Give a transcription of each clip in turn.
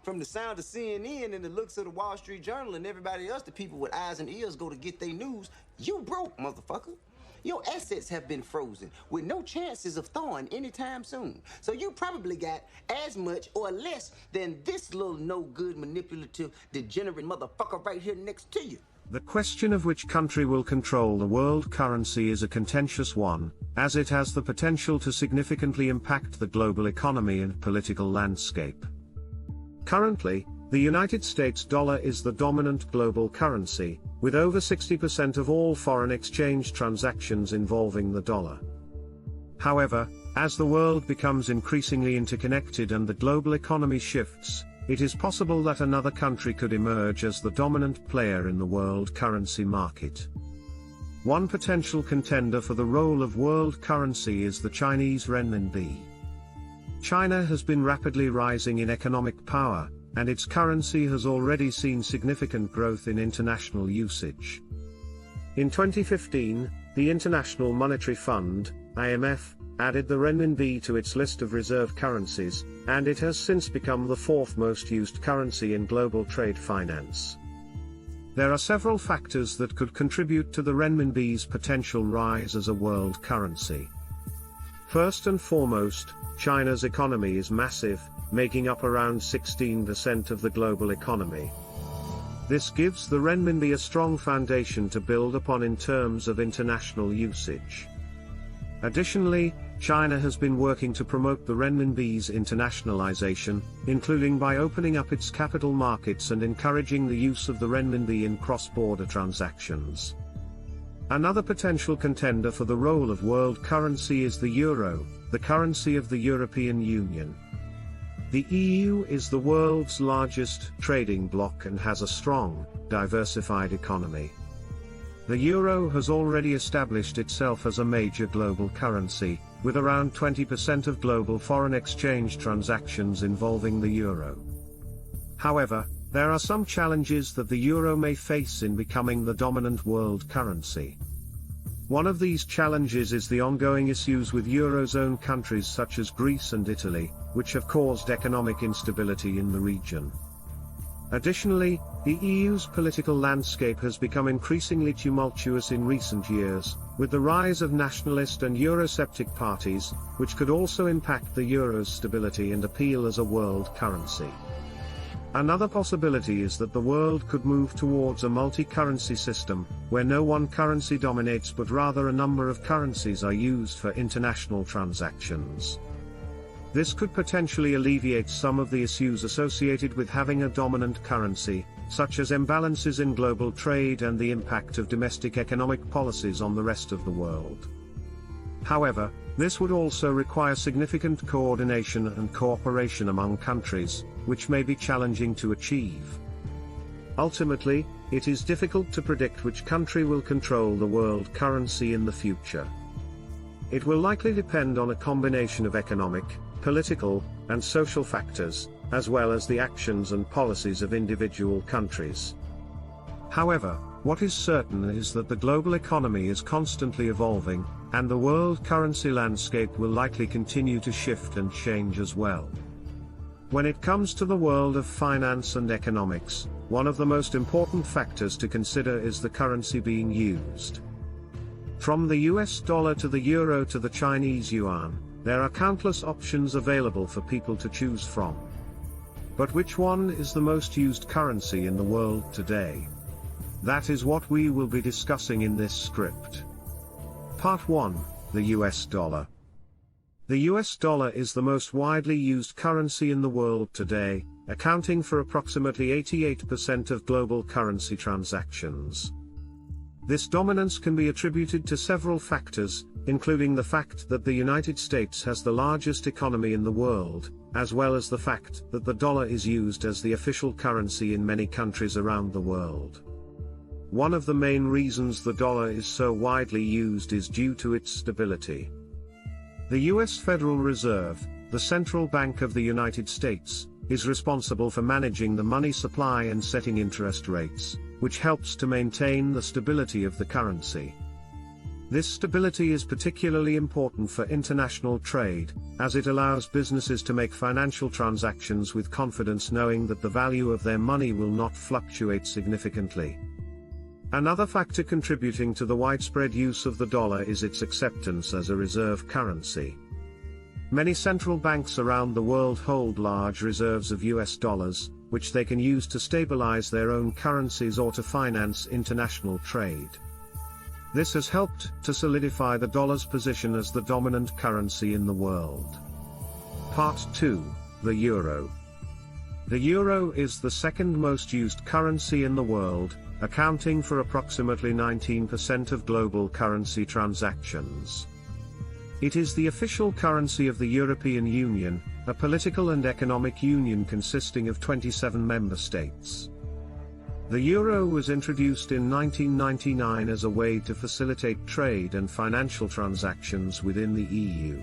From the sound of CNN and the looks of the Wall Street Journal and everybody else, the people with eyes and ears go to get their news, you broke, motherfucker. Your assets have been frozen with no chances of thawing anytime soon. So you probably got as much or less than this little no-good, manipulative, degenerate motherfucker right here next to you. The question of which country will control the world currency is a contentious one, as it has the potential to significantly impact the global economy and political landscape. Currently, the United States dollar is the dominant global currency, with over 60% of all foreign exchange transactions involving the dollar. However, as the world becomes increasingly interconnected and the global economy shifts, it is possible that another country could emerge as the dominant player in the world currency market. One potential contender for the role of world currency is the Chinese Renminbi. China has been rapidly rising in economic power, and its currency has already seen significant growth in international usage. In 2015, the International Monetary Fund, IMF, added the renminbi to its list of reserve currencies, and it has since become the fourth most used currency in global trade finance. There are several factors that could contribute to the renminbi's potential rise as a world currency. First and foremost, China's economy is massive, making up around 16% of the global economy. This gives the renminbi a strong foundation to build upon in terms of international usage. Additionally, China has been working to promote the renminbi's internationalization, including by opening up its capital markets and encouraging the use of the renminbi in cross-border transactions. Another potential contender for the role of world currency is the euro, the currency of the European Union. The EU is the world's largest trading bloc and has a strong, diversified economy. The euro has already established itself as a major global currency, with around 20% of global foreign exchange transactions involving the euro. However, there are some challenges that the euro may face in becoming the dominant world currency. One of these challenges is the ongoing issues with Eurozone countries such as Greece and Italy, which have caused economic instability in the region. Additionally, the EU's political landscape has become increasingly tumultuous in recent years, with the rise of nationalist and Eurosceptic parties, which could also impact the euro's stability and appeal as a world currency. Another possibility is that the world could move towards a multi-currency system, where no one currency dominates but rather a number of currencies are used for international transactions. This could potentially alleviate some of the issues associated with having a dominant currency, such as imbalances in global trade and the impact of domestic economic policies on the rest of the world. However, this would also require significant coordination and cooperation among countries, which may be challenging to achieve. Ultimately, it is difficult to predict which country will control the world currency in the future. It will likely depend on a combination of economic, political, and social factors, as well as the actions and policies of individual countries. However, what is certain is that the global economy is constantly evolving, and the world currency landscape will likely continue to shift and change as well. When it comes to the world of finance and economics, one of the most important factors to consider is the currency being used. From the US dollar to the euro to the Chinese yuan, there are countless options available for people to choose from. But which one is the most used currency in the world today? That is what we will be discussing in this script. Part 1, the US dollar. The US dollar is the most widely used currency in the world today, accounting for approximately 88% of global currency transactions. This dominance can be attributed to several factors, including the fact that the United States has the largest economy in the world, as well as the fact that the dollar is used as the official currency in many countries around the world. One of the main reasons the dollar is so widely used is due to its stability. The US Federal Reserve, the central bank of the United States, is responsible for managing the money supply and setting interest rates, which helps to maintain the stability of the currency. This stability is particularly important for international trade, as it allows businesses to make financial transactions with confidence, knowing that the value of their money will not fluctuate significantly. Another factor contributing to the widespread use of the dollar is its acceptance as a reserve currency. Many central banks around the world hold large reserves of US dollars, which they can use to stabilize their own currencies or to finance international trade. This has helped to solidify the dollar's position as the dominant currency in the world. Part 2. The Euro. The euro is the second most used currency in the world, accounting for approximately 19% of global currency transactions. It is the official currency of the European Union, a political and economic union consisting of 27 member states. The euro was introduced in 1999 as a way to facilitate trade and financial transactions within the EU.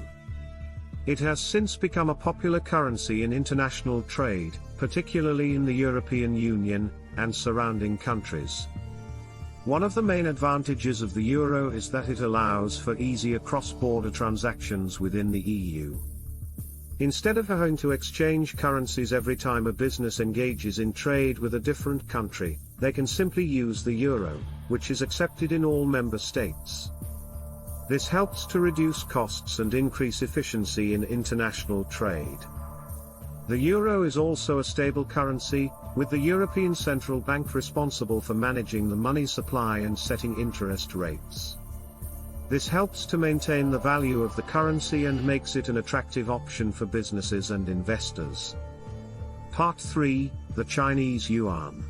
It has since become a popular currency in international trade, particularly in the European Union and surrounding countries. One of the main advantages of the euro is that it allows for easier cross-border transactions within the EU. Instead of having to exchange currencies every time a business engages in trade with a different country, they can simply use the euro, which is accepted in all member states. This helps to reduce costs and increase efficiency in international trade. The euro is also a stable currency, with the European Central Bank responsible for managing the money supply and setting interest rates. This helps to maintain the value of the currency and makes it an attractive option for businesses and investors. Part 3. The Chinese Yuan.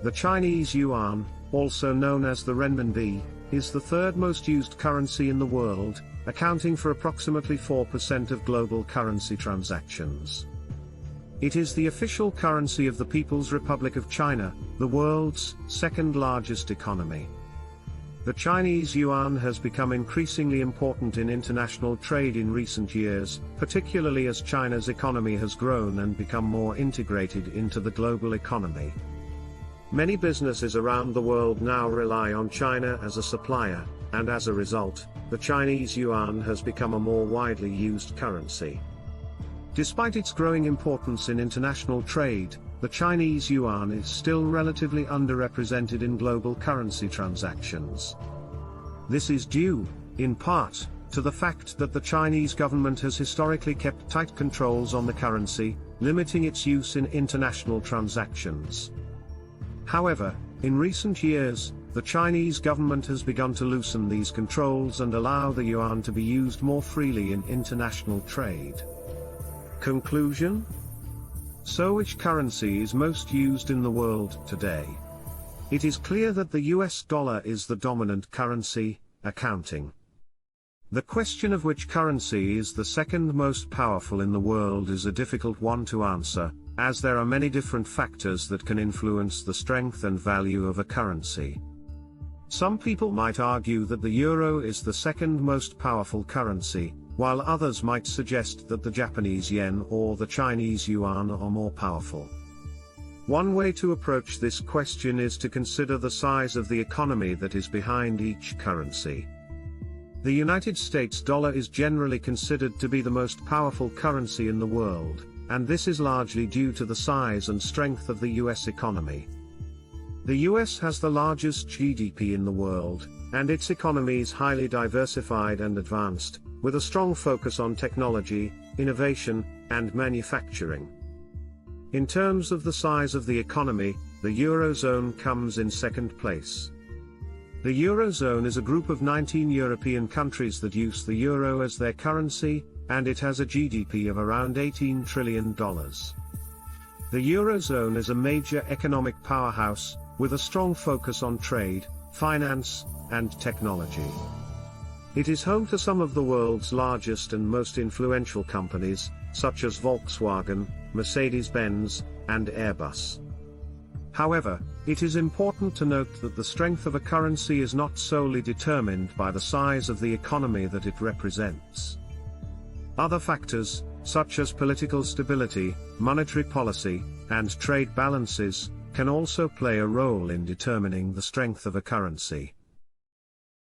The Chinese Yuan, also known as the Renminbi, is the third most used currency in the world, accounting for approximately 4% of global currency transactions. It is the official currency of the People's Republic of China, the world's second largest economy. The Chinese yuan has become increasingly important in international trade in recent years, particularly as China's economy has grown and become more integrated into the global economy. Many businesses around the world now rely on China as a supplier, and as a result, the Chinese yuan has become a more widely used currency. Despite its growing importance in international trade, the Chinese yuan is still relatively underrepresented in global currency transactions. This is due, in part, to the fact that the Chinese government has historically kept tight controls on the currency, limiting its use in international transactions. However, in recent years, the Chinese government has begun to loosen these controls and allow the yuan to be used more freely in international trade. Conclusion? So which currency is most used in the world today? It is clear that the US dollar is the dominant currency, accounting. The question of which currency is the second most powerful in the world is a difficult one to answer, as there are many different factors that can influence the strength and value of a currency. Some people might argue that the euro is the second most powerful currency, while others might suggest that the Japanese yen or the Chinese yuan are more powerful. One way to approach this question is to consider the size of the economy that is behind each currency. The United States dollar is generally considered to be the most powerful currency in the world, and this is largely due to the size and strength of the US economy. The US has the largest GDP in the world, and its economy is highly diversified and advanced, with a strong focus on technology, innovation, and manufacturing. In terms of the size of the economy, the Eurozone comes in second place. The Eurozone is a group of 19 European countries that use the euro as their currency, and it has a GDP of around $18 trillion. The Eurozone is a major economic powerhouse, with a strong focus on trade, finance, and technology. It is home to some of the world's largest and most influential companies, such as Volkswagen, Mercedes-Benz, and Airbus. However, it is important to note that the strength of a currency is not solely determined by the size of the economy that it represents. Other factors, such as political stability, monetary policy, and trade balances, can also play a role in determining the strength of a currency.